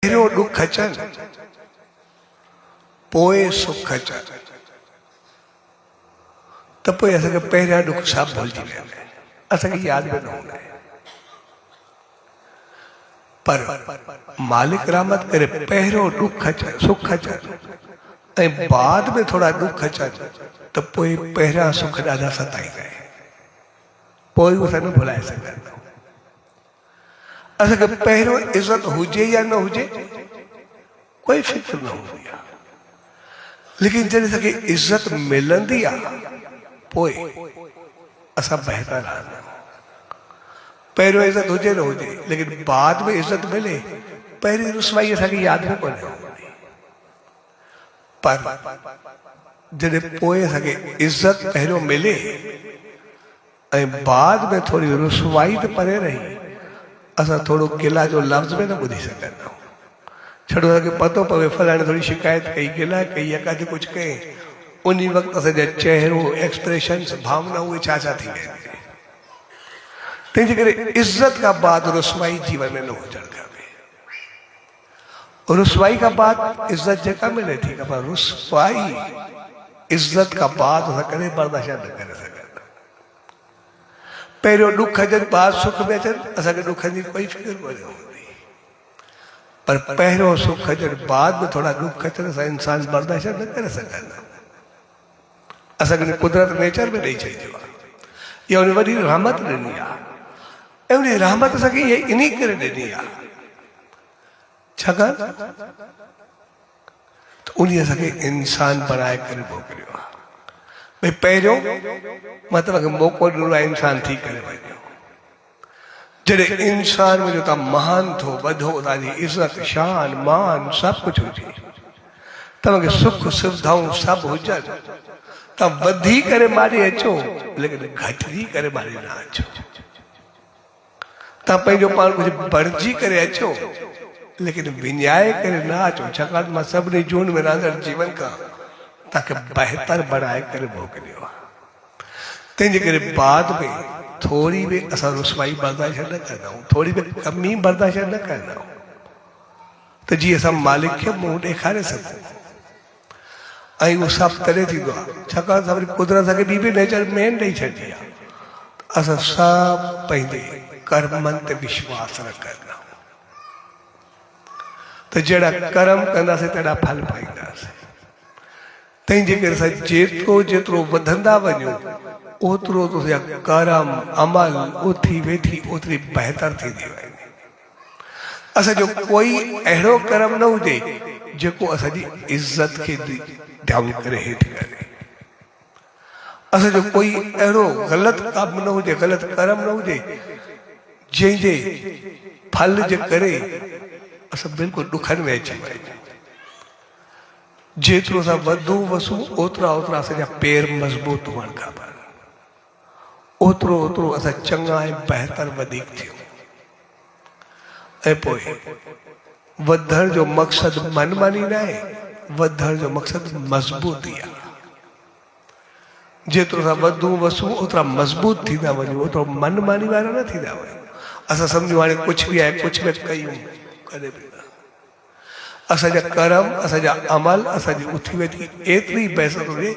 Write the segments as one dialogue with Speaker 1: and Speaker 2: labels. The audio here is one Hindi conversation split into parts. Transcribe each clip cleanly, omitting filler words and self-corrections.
Speaker 1: पहिरियों ॾुख अचनि पोइ सुख अचनि त पोइ असांखे पहिरियां ॾुख सभु भुलिजी वेंदा आहिनि, असांखे यादि बि न हूंदा आहिनि। पर मालिक रहमत करे पहिरियों ॾुख अचनि सुख अचनि ऐं बाद में थोड़ा ॾुख अचनि त पोइ पहिरियां सुख ॾाढा सताईंदा आहिनि, पोइ असां न भुलाए सघंदा। असांखे पहिरियों इज़त हुजे या न हुजे कोई फिक्र न हूंदी आहे, लेकिन जॾहिं असांखे इज़त मिलंदी आहे पोइ असां बहितर रहंदा आहियूं। पहिरियों इज़त हुजे न हुजे लेकिन बाद में इज़त मिले, पहिरीं रुसवाई असांखे यादि न कोन्हे हूंदी, पर जॾहिं पोइ असांखे इज़त पहिरियों मिले ऐं बाद में थोड़ी रुसवाई त परे रही, असां थोड़ो गिला जो लफ़्ज़ में न ॿुधी सघंदा आहियूं। छड़ो असांखे पतो पवे फलाणे थोड़ी शिकायत कई, गिला कई या काथे कुझु कई, उन वक़्तु असांजा चेहरो एक्सप्रेशन भावना उहे छा छा थी वेंदी। तंहिंजे करे इज़त खां बाद रुसवाई जीवन में न हुजणु खपे। रुसवाई खां बाद इज़त जेका मिले थी, पर रुसवाई इज़त खां बाद असां कॾहिं बर्दाश्त न करे सघंदा। पहिरियों ॾुख अचनि बाद सुख में अचनि, असांखे ॾुखनि जी कोई फिक्र कोन्हे हूंदी, पर पहिरियों सुख अचनि बाद में थोड़ा ॾुख अचनि असां इंसान बर्दाश्त न करे सघंदा। असांखे कुदरत नेचर में ॾेई छॾियो आहे, इहा उन वॾी रहमत ॾिनी आहे ऐं उन रहमत असांखे इहा इन करे ॾिनी आहे छाकाणि त उन असांखे इंसान बणाए करे मोकिलियो आहे। भई पहिरियों मां तव्हांखे मौक़ो ॾिनो आहे इंसान थी करे वञो, जॾहिं इंसान में जो तव्हां महान थो वधो, तव्हांजी इज़त शान मान सभु कुझु हुजे, तव्हांखे सुख सुविधाऊं सभु हुजनि, तव्हां वधी करे मारे अचो लेकिन घटिजी करे मारे न अचो। तव्हां पंहिंजो पाण कुझु बढ़जी करे अचो लेकिन विञाए करे न अचो, छाकाणि मां सभिनी जून में रहंदड़ जीवन खां तव्हांखे बहितर बणाए करे मोकिलियो आहे। तंहिंजे करे बाद में थोड़ी बि असां रुसवाई बर्दाश्त न कंदा आहियूं, थोड़ी बि कमी बर्दाश्त न कंदा आहियूं, त जीअं असां मालिक खे मुंहुं ॾेखारे सघूं। ऐं उहो सभु तॾहिं थींदो आहे छाकाणि सभिनी कुदरत असांखे ॿी बि नेचर मेन ॾेई छॾी आहे। असां सभु पंहिंजे कर्मनि ते विश्वास रखंदा आहियूं त जहिड़ा कर्म कंदासीं तहिड़ा फल पाईंदासीं। तंहिंजे करे असां जेतिरो जेतिरो वधंदा वञूं ओतिरो कर्म अमल उथी वेठी ओतिरी बहितर थींदी वञे। असांजो कोई अहिड़ो कर्म न हुजे जेको असांजी इज़त खे डाउन करे हेठि करे, असांजो कोई अहिड़ो ग़लति कमु न हुजे, ग़लति कर्म न हुजे जंहिंजे फल जे करे असां बिल्कुलु ॾुखनि में अची वञूं। जेतिरो असां वधूं वसूं ओतिरा ओतिरा असांजा पेर मज़बूत हुअणु खपनि, ओतिरो ओतिरो असां चङा ऐं बहितर वधीक थियूं। ऐं पोइ वधण जो मक़सदु मनमानी न आहे, वधण जो मक़सदु मज़बूती आहे। जेतिरो असां वधूं वसूं ओतिरा मज़बूत थींदा वञूं, ओतिरो मनमानी वारा न थींदा वञूं। असां सम्झूं हाणे कुझु बि आहे, कुझु बि कयूं, कॾहिं बि न। असांजा कर्म असांजा अमल असांजी उथी वेठी एतिरी बहसत हुजे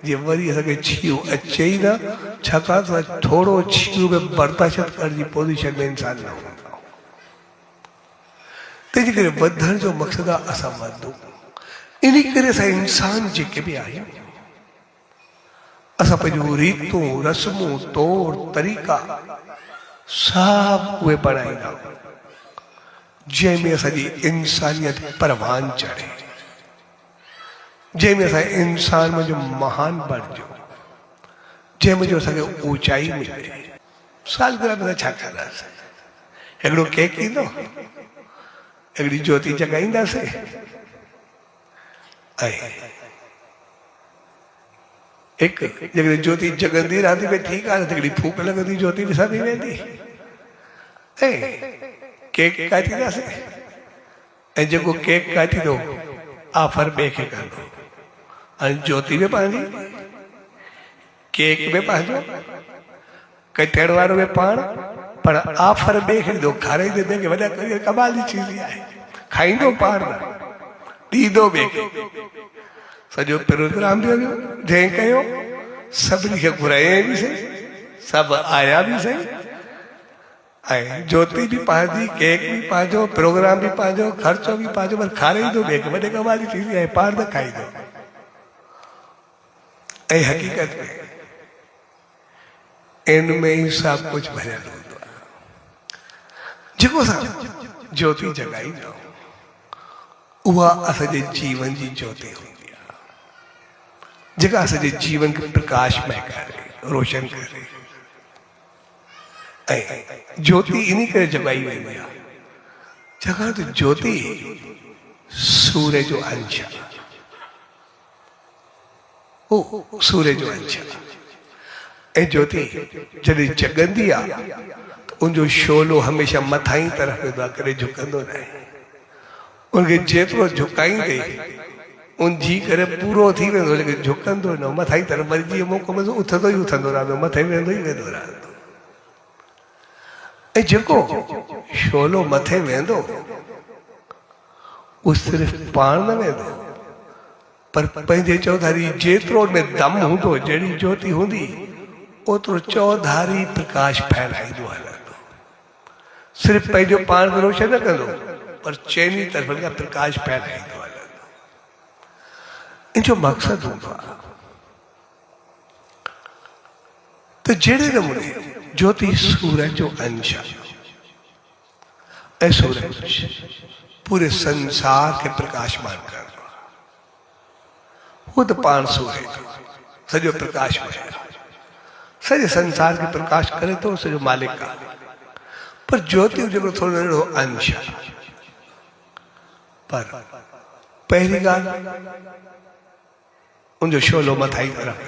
Speaker 1: जीअं वरी असांखे छीयो अचे ई न, छाकाणि त थोरो छीयो में बर्दाश्त करण जी पोज़ीशन में इंसान न हूंदो। तंहिंजे करे वधण जो मक़सदु आहे असां वधूं। इन करे असां इंसान जेके बि आहियूं असां पंहिंजूं रीतूं रस्मूं तौर तरीक़ा सभु उहे बणाईंदा आहियूं जंहिंमें असांजी इंसानियत परवान चढ़े, जंहिंमें असां इंसान में जो महान बणिजो, जंहिंमें जो असांखे ऊचाई मिले। सालगिरह में छा कंदासीं? हिकिड़ो केक ईंदो, हिकिड़ी ज्योति जॻाईंदासीं ऐं हिकु जेकॾहिं ज्योति जॻंदी रहंदी भई ठीकु आहे, हिकिड़ी फूक लॻंदी ज्योति ॾिसंदी वेंदी ऐं केक काटींदासीं ऐं जेको केक काटींदो ऑफर ॿिए खे कंदो। हाणे ज्योति में पंहिंजी, केक में पंहिंजो, कटण वारो में पाण, पर ऑफर ॿिए खे ॾिनो, खाराईंदे ॿिए खे वॾा कमाल जी चीज़ आहे। खाईंदो पार न ॾींदो ॿिए खे सॼो प्रोग्राम बि हलियो जंहिं कयो सभिनी खे घुरायईं बि सही सभु आया बि सही ऐं ज्योति बि पंहिंजी केक बि पंहिंजो प्रोग्राम बि पंहिंजो ख़र्चो बि पंहिंजो पर खाराईंदो ॿिए खे वॾे कमाल जी थींदी आहे पार न खाईंदो ऐं हक़ीक़त में इन में ई सभु कुझु भरियल हूंदो आहे जेको असां ज्योति जॻाईंदा उहा असांजे जीवन जी ज्योति हूंदी आहे जेका असांजे जीवन खे प्रकाशमय करे रोशन करे ऐं ज्योति इन करे जॻाई वेंदी आहे छाकाणि त ज्योति सूर्य जो अंश आहे सूर्य जो अंश ऐं ज्योति जॾहिं जगंदी आहे त उनजो शोलो हमेशह मथां ई तरफ़ वेंदो आहे कॾहिं झुकंदो न आहे उनखे जेतिरो झुकाईंदे उन जी करे पूरो थी वेंदो लेकिन झुकंदो न मथां ई तरफ़ वरी जीअं मौक़ो मिलंदो उथंदो ई उथंदो रहंदो मथे वेंदो ई वेंदो रहंदो ऐं जेको शोलो मथे वेंदो उहो सिर्फ़ु पाण न वेंदो पर पंहिंजे चौधारी जेतिरो में दम हूंदो जहिड़ी ज्योति हूंदी ओतिरो चौधारी प्रकाश फैलाईंदो हलंदो सिर्फ़ु पंहिंजो पाण खे रोशन न कंदो पर चइनी तरफ़ खां प्रकाश फैलाईंदो हलंदो इन जो मक़सदु हूंदो आहे त जहिड़े नमूने ज्योति सूरज जो अंश आहे ऐं सूरज पूरे संसार के प्रकाशमान कर वो तो पान सूरज सजो प्रकाश में सजे संसार के प्रकाश करे तो सजो मालिक का पर ज्योति जो थोड़ो नंढो अंश पर पहली गाल उनजो शोलो मथाई तरफ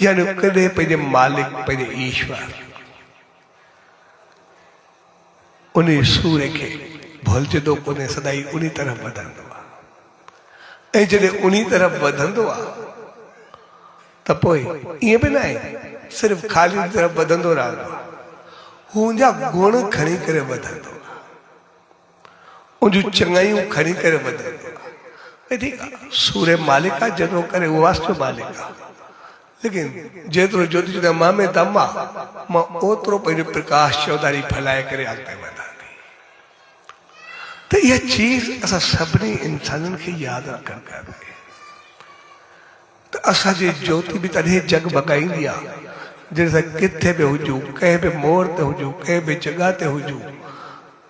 Speaker 1: यानी कदे पंहिंजे मालिक पंहिंजे ईश्वर उन सूर्य खे भुलजंदो कोन्हे सदाई उन तरफ़ वधंदो आहे ऐं जॾहिं उन तरफ़ वधंदो आहे त पोइ ईअं बि न आहे सिर्फ़ु ख़ाली उन तरफ़ वधंदो रहंदो आहे हू उनजा गुण खणी करे वधंदो आहे उनजूं चङाइयूं खणी करे वधंदो आहे ठीकु आहे सूर्य मालिक आहे जेतिरो करे उहो वास्तव मालिक आहे लेकिन जेतिरो ज्योति जो मां में दम आहे मां ओतिरो पंहिंजो प्रकाश चौधारी फैलाए करे अॻिते वधां तो यह चीज असां सभिनी इंसाननि खे यादि रखणु खपे त असांजी ज्योति बि तॾहिं जगमगाईंदी आहे जॾहिं असां किथे बि हुजूं कंहिं बि मोड़ ते हुजूं कंहिं बि जॻह ते हुजूं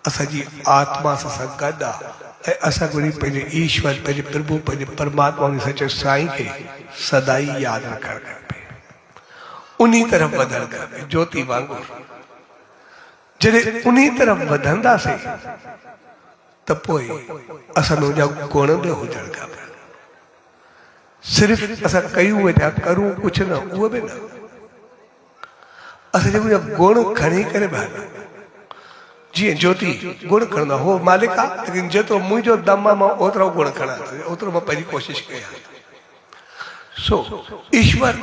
Speaker 1: असांजी आत्मा सां गॾु आहे ऐं असां वरी पंहिंजे ईश्वर पंहिंजे प्रभु पंहिंजे परमात्मा उन सचे साईं खे सदाई यादि रखणु खपे उन तरफ़ वधणु खपे ज्योति वांगुरु जॾहिं उन तरफ़ वधंदासीं त पोइ असां उनजा गुण बि हुजणु खपनि सिर्फ़ु असां कयूं वेठा करूं कुझु न उहो बि न असां जेको गुण खणी करे बि हलूं जीअं ज्योति गुण खणंदो आहे हो मालिक आहे लेकिन जेतिरो मुंहिंजो दम आहे मां ओतिरो गुण खणां ओतिरो मां पंहिंजी कोशिशि कयां सो ईश्वर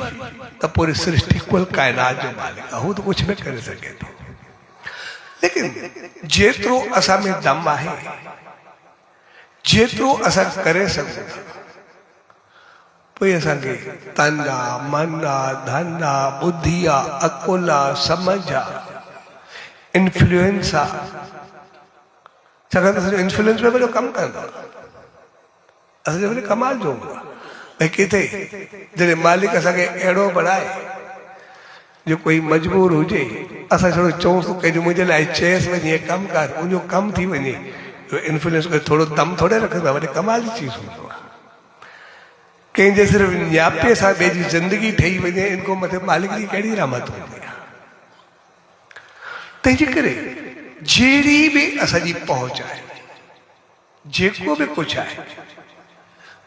Speaker 1: त पूरी सृष्टि कुल काइनात जो मालिक आहे हू त कुझु न करे सघे थो लेकिन जेतिरो असां में दम आहे जेतिरो असां करे सघूं पोइ असांखे तन आहे मन आहे धन आहे बुद्धि आहे अकुल आहे समझ आहे इन्फ्लुएंस आहे छाकाणि असांजो इन्फ्लुएंस में वॾो कमु कंदो आहे असांजो वरी कमाल जो हूंदो आहे ऐं किथे जॾहिं मालिक असांखे अहिड़ो बणाए जो कोई मजबूर हुजे असां थोरो चऊं कंहिंजो मुंहिंजे लाइ चएसि वञे कमु कर उनजो कमु थी वञे इन्फ्लुएंस करे थोरो दम थोरे रखंदो आहे वरी कमाल जी चीज़ हूंदो आहे कंहिंजे सिर्फ़ु न्यापे सां ॿिए जी ज़िंदगी ठही वञे इनखां मथे मालिक जी कहिड़ी रहमत हूंदी आहे तंहिंजे करे जहिड़ी बि असांजी पहुच आहे जेको बि कुझु आहे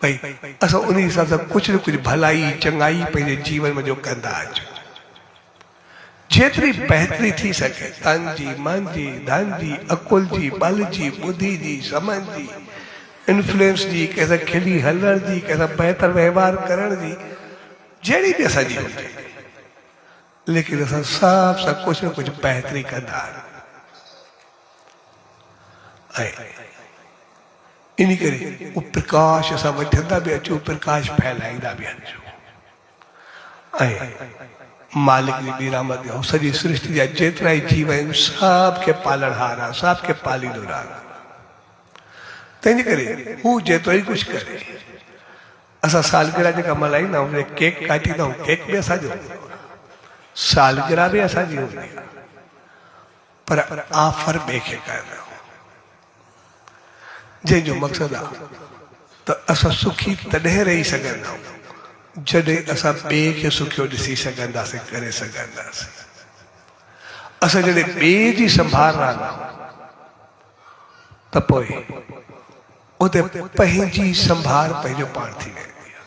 Speaker 1: भई असां उन हिसाब सां कुझु न कुझु भलाई चङाई पंहिंजे जीवन में जो कंदा अचूं जेतिरी बहितरी थी सके तन जी मन जी धन जी अकुल जी बल जी बुद्धि जी समझ जी इन्फ्लुएंस जी कंहिंसां खिली हलण जी कंहिंसां बहितर व्यवहार करण जी जहिड़ी बि असांजी हुजे लेकिन असां सभ सां कुझु न कुझु बहितरी कंदा इन करे वो प्रकाश असां वठंदा भी अचूं, प्रकाश फैलाईंदा भी अचूं। मालिक जी बि रहमत ॾियो, सॼी सृष्टि जा जेतिरा ई जीव आहिनि सभ खे पालणहार आहे, सभ खे पालींदो रहे। तंहिंजे करे हू जेतिरो ई कुझु करे। असां सालगिरह जेका मल्हाईंदा आहियूं, केक काटींदा आहियूं, केक बि असांजो, सालगिरह बि असांजी हूंदी आहे, पर ऑफर ॿिए खे कंदा आहियूं, जंहिंजो मक़सदु आहे त असां सुखी तॾहिं रही सघंदा आहियूं जॾहिं असां ॿिए खे सुखियो ॾिसी सघंदासीं, करे सघंदासीं। असां जॾहिं ॿिए जी संभाल रहंदा त पोइ उते पंहिंजी संभाल पंहिंजो पाण थी वेंदी आहे।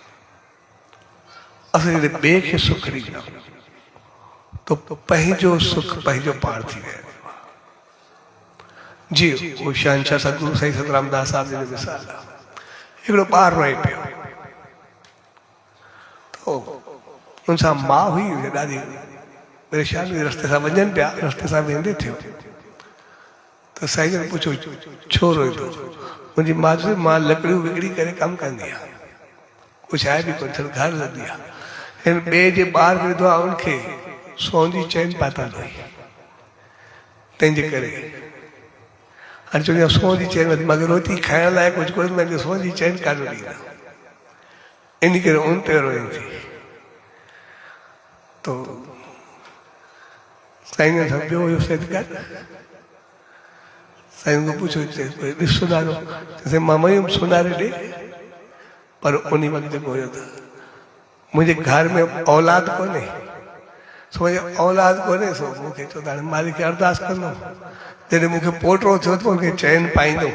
Speaker 1: असां जॾहिं ॿिए खे सुख ॾींदा त पंहिंजो सुख पंहिंजो पाण थी वेंदो आहे। जी वो शहंशाह सतगुरु साईं सतराम दास साहिब जी जो मिसाल आहे। हिकिड़ो ॿार रोए पियो, उनसां मां हुई ॾाढी परेशान हुई, रस्ते सां वञनि पिया, रस्ते सां वेंदे थियो त साईं जन पुछो छो रोए पियो? मुंहिंजी मां चयो मां लकड़ियूं विकिणी करे कमु कंदी आहियां, कुझु आहे बि कोन, घर हलंदी आहे। हिन ॿिए जे ॿार विधो आहे, उनखे सोन जी चैन पातल हुई, तंहिंजे करे हाणे चवंदी आहे सोन जी चैन, मगर रोटी खाइण लाइ कुझु कोन्हे, मुंहिंजो सोन जी चैन कान ॾींदा, इन करे उन ते रोए थी। तो साईं ने ॿियो हुयो सदगत, साईं को पूछो ॾिस सुनारो, चइसि मां वयुमि सुनारे ॾे, पर उन वक़्तु जेको हुयो त मुंहिंजे घर में औलाद कोन्हे, सो औलाद कोन्हे, सो मूंखे चयो त हाणे मालिक खे अरदास कंदो, जॾहिं मूंखे पोटो थियो त हुनखे चैन पाईंदो,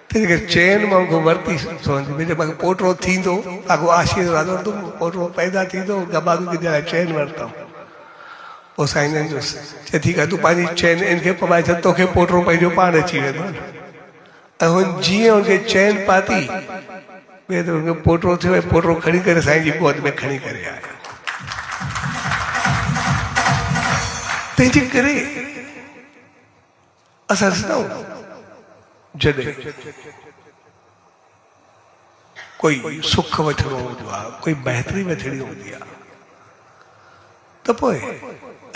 Speaker 1: तंहिंजे चैन मां मूंखे वरिती सोचंदी, मूंखे पोटो थींदो, अॻो आशीर्वाद वरितुमि, पोटो पैदा थींदो, गबादू खे जॾहिं चैन वरितमि। पोइ साईं जन जो चए ठीकु आहे, तूं पंहिंजी चैन इनखे पवाए छॾ, तोखे पोटो पंहिंजो पाण अची वेंदो। ऐं हुन जीअं हुनखे चैन पाती, ॿिए त हुनखे पोटो थियो, ऐं पोटो खणी करे साईं जी गोद में खणी करे आयो। तंहिंजे करे असां ॾिसंदा जॾहिं कोई सुख वठिणो हूंदो आहे, कोई बहितरी वठिणी हूंदी आहे, त पोइ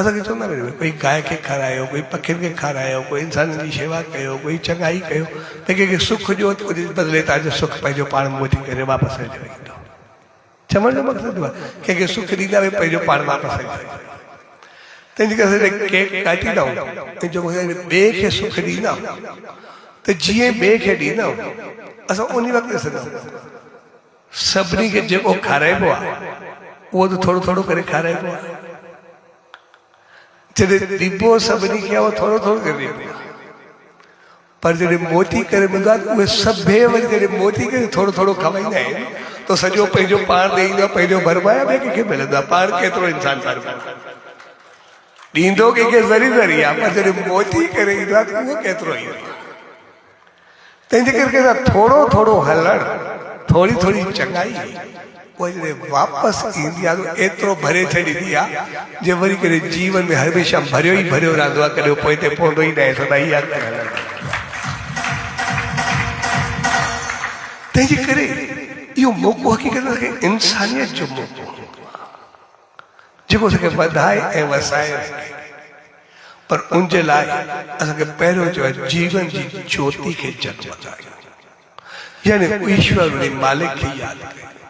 Speaker 1: असांखे चवंदा आहिनि कोई गांइ खे खारायो, कोई पखियुनि खे खारायो, कोई इंसाननि जी शेवा कयो, कोई चङाई कयो, त कंहिंखे सुख ॾियो त उनजे बदिले तव्हांजो सुख पंहिंजो पाण मोटी करे वापसि अची वेंदो। चवण जो मक़सदु आहे कंहिंखे सुख ॾींदा वे पंहिंजो पाण वापसि अची वेंदो। तंहिंजे करे केक काटींदा ऐं जेको ॿिए खे सुख ॾींदा त जीअं ॿिए खे ॾींदा असां उन वक़्तु ॾिसंदा सभिनी खे जेको खाराइबो आहे उहो त थोरो थोरो करे खाराइबो आहे, जॾहिं ॾिबो सभिनी खे उहो थोरो थोरो करे ॾिबो, पर जॾहिं मोती करे मिलंदो आहे उहे सभे वरी जॾहिं मोती करे थोरो थोरो खावाईंदा आहिनि त सॼो पंहिंजो पाण ॾेईंदो आहे, पंहिंजो भरमाया ॿिए कंहिंखे मिलंदो आहे। पाण केतिरो इंसान ॾींदो कंहिंखे ज़री ज़री आहे, पर जॾहिं मोती करे ईंदो आहे त उहो केतिरो ईंदो आहे। तंहिंजे करे थोरो थोरो हलणु, थोरी थोरी चङाई, पोइ जॾहिं वापसि ईंदी आहे त एतिरो भरे छॾींदी आहे जे वरी करे जीवन में हमेशह भरियो ई भरियो रहंदो आहे, कॾहिं पोइ ते पवंदो ई न सदा ई हलंदो। तंहिंजे करे इहो मौक़ो हक़ीक़त इंसानियत जो मौक़ो जेको असांखे वधाए ऐं वसाए, पर उनजे लाइ असांखे पहिरियों जो आहे जीवन जी ज्योति खे जगमगायो, यानी ईश्वर मालिक खे यादि कयो।